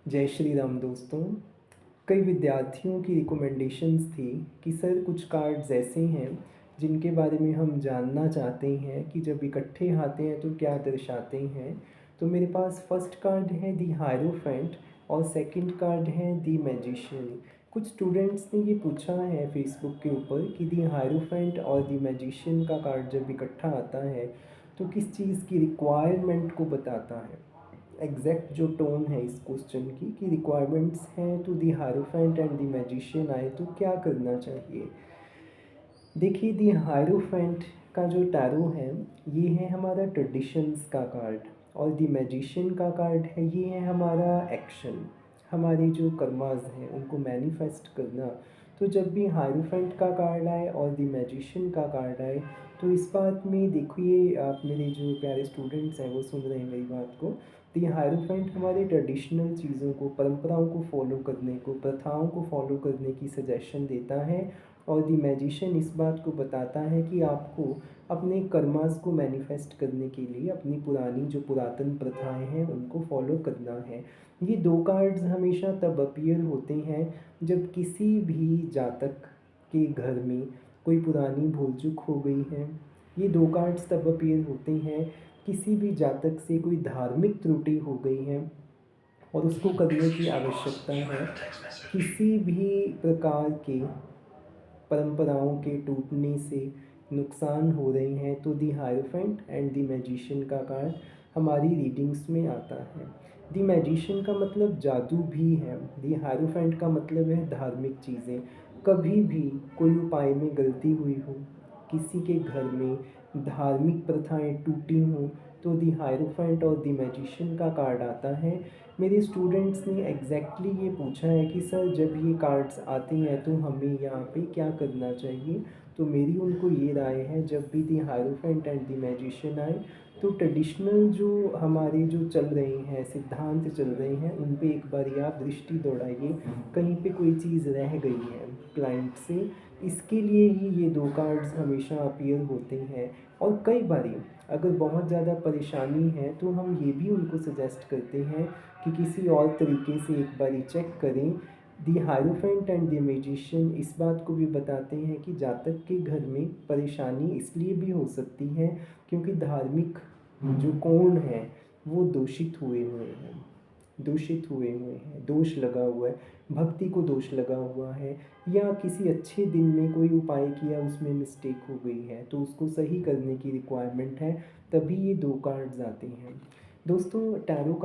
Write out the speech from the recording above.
जय श्री राम दोस्तों। कई विद्यार्थियों की रिकमेंडेशंस थी कि सर कुछ कार्ड्स ऐसे हैं जिनके बारे में हम जानना चाहते हैं कि जब इकट्ठे आते हैं तो क्या दर्शाते हैं। तो मेरे पास फर्स्ट कार्ड है दी हायरोफेंट और सेकंड कार्ड है दी मैजिशियन। कुछ स्टूडेंट्स ने ये पूछा है फेसबुक के ऊपर कि दी हायरोफेंट और दी मैजिशियन का कार्ड जब इकट्ठा आता है तो किस चीज़ की रिक्वायरमेंट को बताता है। एग्जैक्ट जो टोन है इस क्वेश्चन की कि रिक्वायरमेंट्स हैं to the hierophant and the magician आए तो क्या करना चाहिए। देखिए दी हायरोफेंट का जो टैरो है ये है हमारा ट्रेडिशंस का कार्ड और दी मैजिशियन का कार्ड है ये है हमारा एक्शन, हमारे जो कर्मास हैं उनको मैनिफेस्ट करना। तो जब भी हायरोफेंट का कार्ड आए और दी मैजिशियन का कार्ड आए तो इस बात में देखिए आप मेरे जो प्यारे स्टूडेंट्स हैं वो सुन रहे हैं मेरी बात को। तो ये हायरोफेंट हमारे ट्रेडिशनल चीज़ों को, परंपराओं को फॉलो करने को, प्रथाओं को फॉलो करने की सजेशन देता है और द मैजिशियन इस बात को बताता है कि आपको अपने कर्मास को मैनिफेस्ट करने के लिए अपनी पुरानी जो पुरातन प्रथाएं हैं उनको फॉलो करना है। ये दो कार्ड्स हमेशा तब अपीयर होते हैं जब किसी भी जातक के घर में कोई पुरानी भूल चूक हो गई है। ये दो कार्ड्स तब अपीयर होते हैं किसी भी जातक से कोई धार्मिक त्रुटि हो गई है और उसको करने की आवश्यकता है। किसी भी प्रकार के परंपराओं के टूटने से नुकसान हो रहे हैं तो दी हायरोफेंट एंड दी मैजिशियन का कार्ड हमारी रीडिंग्स में आता है। दी मैजिशियन का मतलब जादू भी है, दी हायरोफेंट का मतलब है धार्मिक चीज़ें। कभी भी कोई उपाय में गलती हुई हो, किसी के घर में धार्मिक प्रथाएं टूटी हों तो दी हायरोफेंट और दी मैजिशियन का कार्ड आता है। मेरे स्टूडेंट्स ने एग्जैक्टली ये पूछा है कि सर जब ये कार्ड्स आते हैं तो हमें यहाँ पे क्या करना चाहिए। तो मेरी उनको ये राय है जब भी दी हायरोफेंट एंड दी मैजिशियन आए तो ट्रेडिशनल जो हमारे जो चल रहे हैं सिद्धांत चल रहे हैं उन पे एक बार आप दृष्टि दौड़ाइए, कहीं पे कोई चीज़ रह गई है क्लाइंट से। इसके लिए ही ये दो कार्ड्स हमेशा अपीयर होते हैं। और कई बारी अगर बहुत ज़्यादा परेशानी है तो हम ये भी उनको सजेस्ट करते हैं कि किसी और तरीके से एक बारी चेक करें। दी हायरोफेंट एंड द मैजिशियन इस बात को भी बताते हैं कि जातक के घर में परेशानी इसलिए भी हो सकती है क्योंकि धार्मिक जो कोण है वो दूषित हुए हैं, दोष लगा हुआ है, भक्ति को दोष लगा हुआ है, या किसी अच्छे दिन में कोई उपाय किया उसमें मिस्टेक हो गई है तो उसको सही करने की रिक्वायरमेंट है। तभी ये दो कार्ड्स आते हैं। दोस्तों टैरो